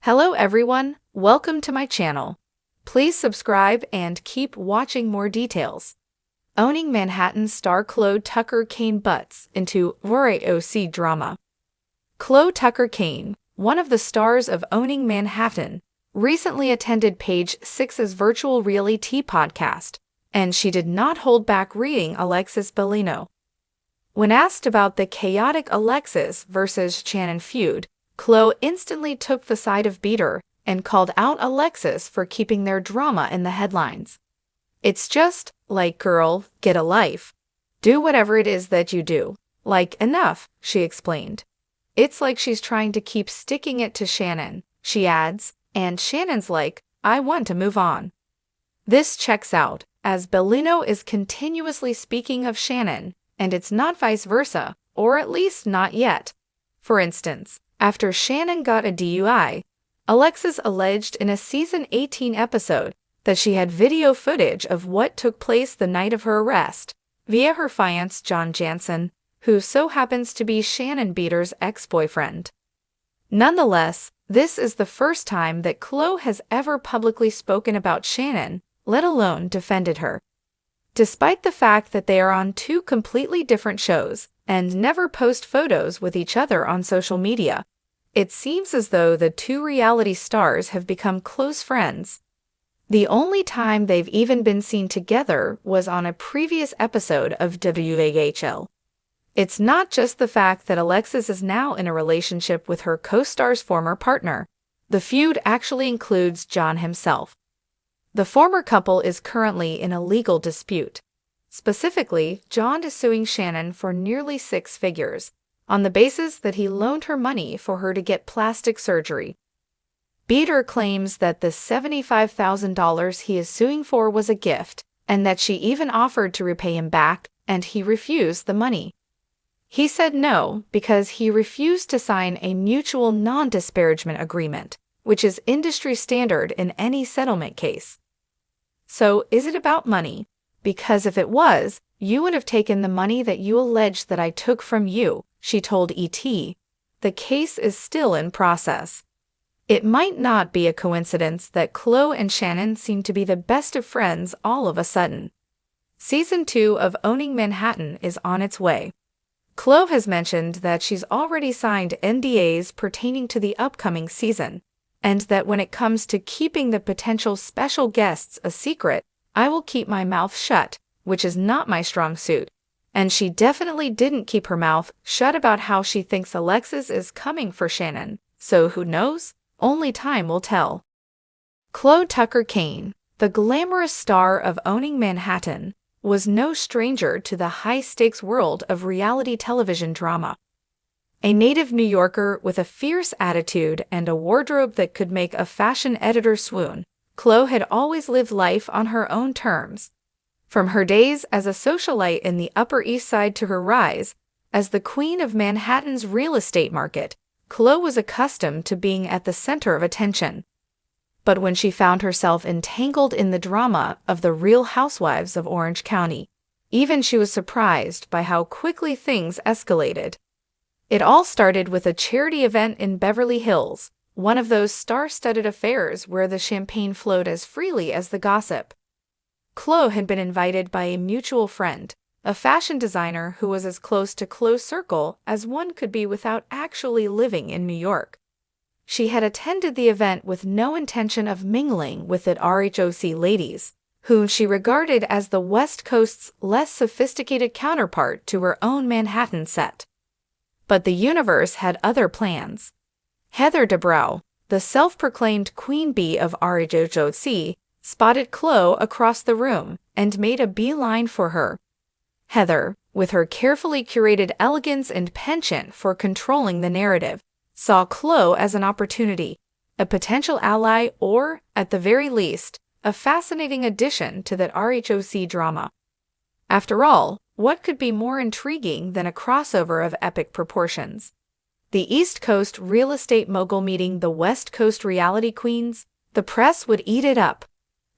Hello everyone, welcome to my channel. Please subscribe and keep watching more details. Owning Manhattan star Chloe Tucker Caine butts into RHOC drama. Chloe Tucker Caine, one of the stars of Owning Manhattan, recently attended Page Six's virtual reality podcast, and she did not hold back reading Alexis Bellino. When asked about the chaotic Alexis versus Shannon feud, Chloe instantly took the side of Beater and called out Alexis for keeping their drama in the headlines. "It's just, like, girl, get a life. Do whatever it is that you do. Like, enough," she explained. "It's like she's trying to keep sticking it to Shannon," she adds, and Shannon's like, "I want to move on." This checks out, as Bellino is continuously speaking of Shannon, and it's not vice versa, or at least not yet. For instance, after Shannon got a DUI, Alexis alleged in a season 18 episode that she had video footage of what took place the night of her arrest via her fiancé John Jansen, who so happens to be Shannon Beater's ex-boyfriend. Nonetheless, this is the first time that Chloe has ever publicly spoken about Shannon, let alone defended her. Despite the fact that they are on two completely different shows and never post photos with each other on social media, it seems as though the two reality stars have become close friends. The only time they've even been seen together was on a previous episode of DIVAS. It's not just the fact that Alexis is now in a relationship with her co-star's former partner. The feud actually includes John himself. The former couple is currently in a legal dispute. Specifically, John is suing Shannon for nearly 6 figures, on the basis that he loaned her money for her to get plastic surgery. Beater claims that the $75,000 he is suing for was a gift, and that she even offered to repay him back, and he refused the money. He said no because he refused to sign a mutual non-disparagement agreement, which is industry standard in any settlement case. So, is it about money? Because if it was, you would have taken the money that you allege that I took from you, she told ET. The case is still in process. It might not be a coincidence that Chloe and Shannon seem to be the best of friends all of a sudden. Season 2 of Owning Manhattan is on its way. Chloe has mentioned that she's already signed NDAs pertaining to the upcoming season, and that when it comes to keeping the potential special guests a secret, I will keep my mouth shut, which is not my strong suit. And she definitely didn't keep her mouth shut about how she thinks Alexis is coming for Shannon, so who knows? Only time will tell. Chloe Tucker Caine, the glamorous star of Owning Manhattan, was no stranger to the high-stakes world of reality television drama. A native New Yorker with a fierce attitude and a wardrobe that could make a fashion editor swoon, Chloe had always lived life on her own terms. From her days as a socialite in the Upper East Side to her rise as the queen of Manhattan's real estate market, Chloe was accustomed to being at the center of attention. But when she found herself entangled in the drama of the Real Housewives of Orange County, even she was surprised by how quickly things escalated. It all started with a charity event in Beverly Hills, one of those star-studded affairs where the champagne flowed as freely as the gossip. Chloe had been invited by a mutual friend, a fashion designer who was as close to Chloe's circle as one could be without actually living in New York. She had attended the event with no intention of mingling with the RHOC ladies, whom she regarded as the West Coast's less sophisticated counterpart to her own Manhattan set. But the universe had other plans. Heather Dubrow, the self-proclaimed queen bee of RHOC, spotted Chloe across the room and made a beeline for her. Heather, with her carefully curated elegance and penchant for controlling the narrative, saw Chloe as an opportunity, a potential ally, or, at the very least, a fascinating addition to that RHOC drama. After all, what could be more intriguing than a crossover of epic proportions? The East Coast real estate mogul meeting the West Coast reality queens? The press would eat it up.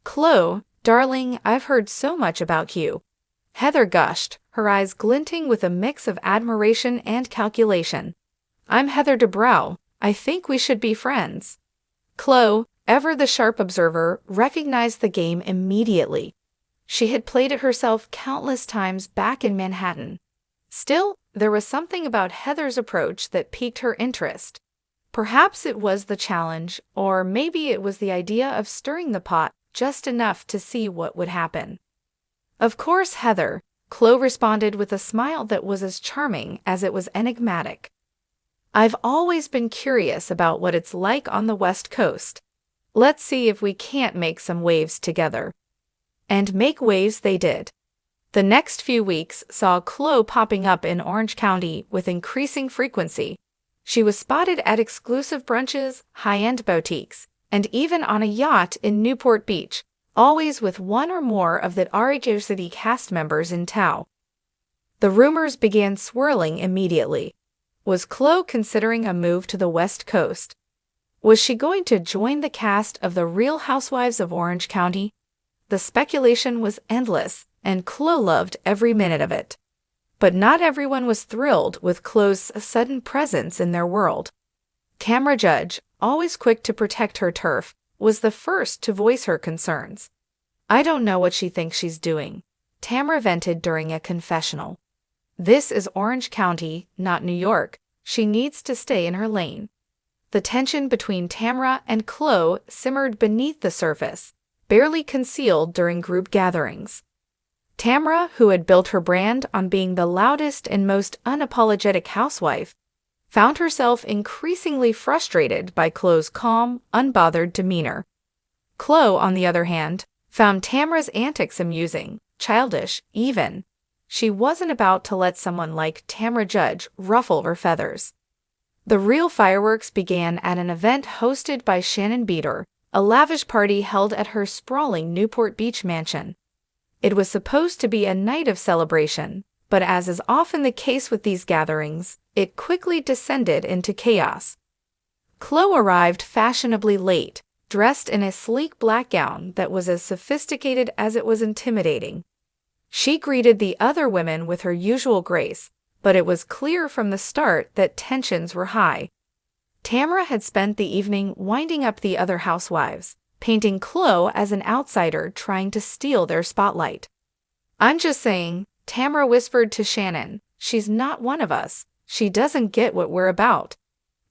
"Chloe, darling, I've heard so much about you," Heather gushed, her eyes glinting with a mix of admiration and calculation. "I'm Heather Dubrow. I think we should be friends." Chloe, ever the sharp observer, recognized the game immediately. She had played it herself countless times back in Manhattan. Still, there was something about Heather's approach that piqued her interest. Perhaps it was the challenge, or maybe it was the idea of stirring the pot just enough to see what would happen. "Of course, Heather," Chloe responded with a smile that was as charming as it was enigmatic. "I've always been curious about what it's like on the West Coast. Let's see if we can't make some waves together." And make waves they did. The next few weeks saw Chloe popping up in Orange County with increasing frequency. She was spotted at exclusive brunches, high-end boutiques, and even on a yacht in Newport Beach, always with one or more of the RHOC cast members in tow. The rumors began swirling immediately. Was Chloe considering a move to the West Coast? Was she going to join the cast of The Real Housewives of Orange County? The speculation was endless, and Chloe loved every minute of it. But not everyone was thrilled with Chloe's sudden presence in their world. Tamra Judge, always quick to protect her turf, was the first to voice her concerns. "I don't know what she thinks she's doing," Tamra vented during a confessional. "This is Orange County, not New York. She needs to stay in her lane." The tension between Tamra and Chloe simmered beneath the surface, barely concealed during group gatherings. Tamra, who had built her brand on being the loudest and most unapologetic housewife, found herself increasingly frustrated by Chloe's calm, unbothered demeanor. Chloe, on the other hand, found Tamra's antics amusing, childish, even. She wasn't about to let someone like Tamra Judge ruffle her feathers. The real fireworks began at an event hosted by Shannon Beater, a lavish party held at her sprawling Newport Beach mansion. It was supposed to be a night of celebration, but as is often the case with these gatherings, it quickly descended into chaos. Chloe arrived fashionably late, dressed in a sleek black gown that was as sophisticated as it was intimidating. She greeted the other women with her usual grace, but it was clear from the start that tensions were high. Tamra had spent the evening winding up the other housewives, painting Chloe as an outsider trying to steal their spotlight. "I'm just saying," Tamra whispered to Shannon, "she's not one of us. She doesn't get what we're about."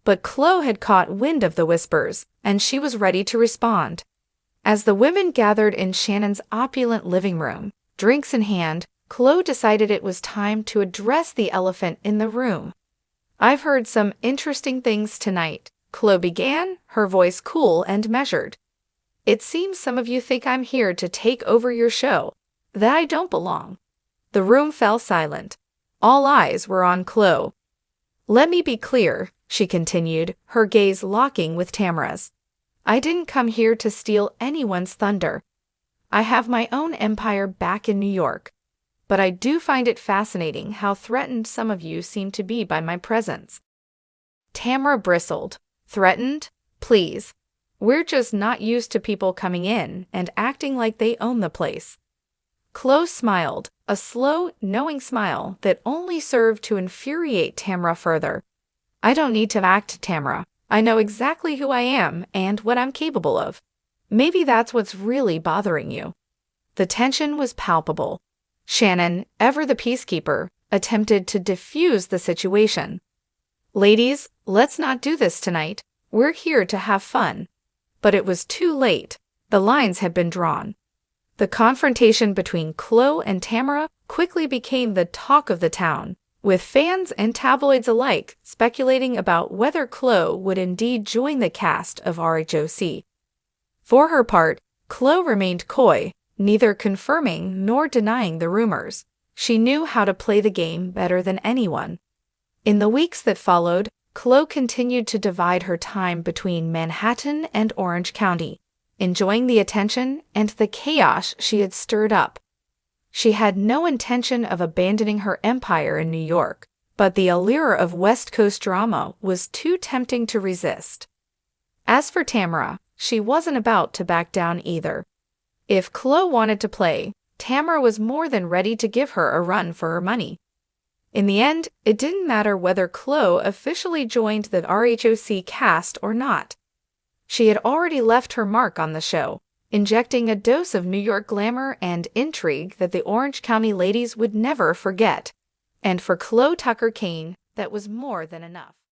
But Chloe had caught wind of the whispers, and she was ready to respond. As the women gathered in Shannon's opulent living room, drinks in hand, Chloe decided it was time to address the elephant in the room. "I've heard some interesting things tonight," Chloe began, her voice cool and measured. "It seems some of you think I'm here to take over your show, that I don't belong." The room fell silent. All eyes were on Chloe. "Let me be clear," she continued, her gaze locking with Tamra's. "I didn't come here to steal anyone's thunder. I have my own empire back in New York. But I do find it fascinating how threatened some of you seem to be by my presence." Tamra bristled. "Threatened? Please. We're just not used to people coming in and acting like they own the place." Chloe smiled, a slow, knowing smile that only served to infuriate Tamra further. "I don't need to act, Tamra. I know exactly who I am and what I'm capable of. Maybe that's what's really bothering you." The tension was palpable. Shannon, ever the peacekeeper, attempted to diffuse the situation. "Ladies, let's not do this tonight. We're here to have fun." But it was too late. The lines had been drawn. The confrontation between Chloe and Tamra quickly became the talk of the town, with fans and tabloids alike speculating about whether Chloe would indeed join the cast of RHOC. For her part, Chloe remained coy, neither confirming nor denying the rumors. She knew how to play the game better than anyone. In the weeks that followed, Chloe continued to divide her time between Manhattan and Orange County, enjoying the attention and the chaos she had stirred up. She had no intention of abandoning her empire in New York, but the allure of West Coast drama was too tempting to resist. As for Tamra, she wasn't about to back down either. If Chloe wanted to play, Tamra was more than ready to give her a run for her money. In the end, it didn't matter whether Chloe officially joined the RHOC cast or not. She had already left her mark on the show, injecting a dose of New York glamour and intrigue that the Orange County ladies would never forget. And for Chloe Tucker Caine, that was more than enough.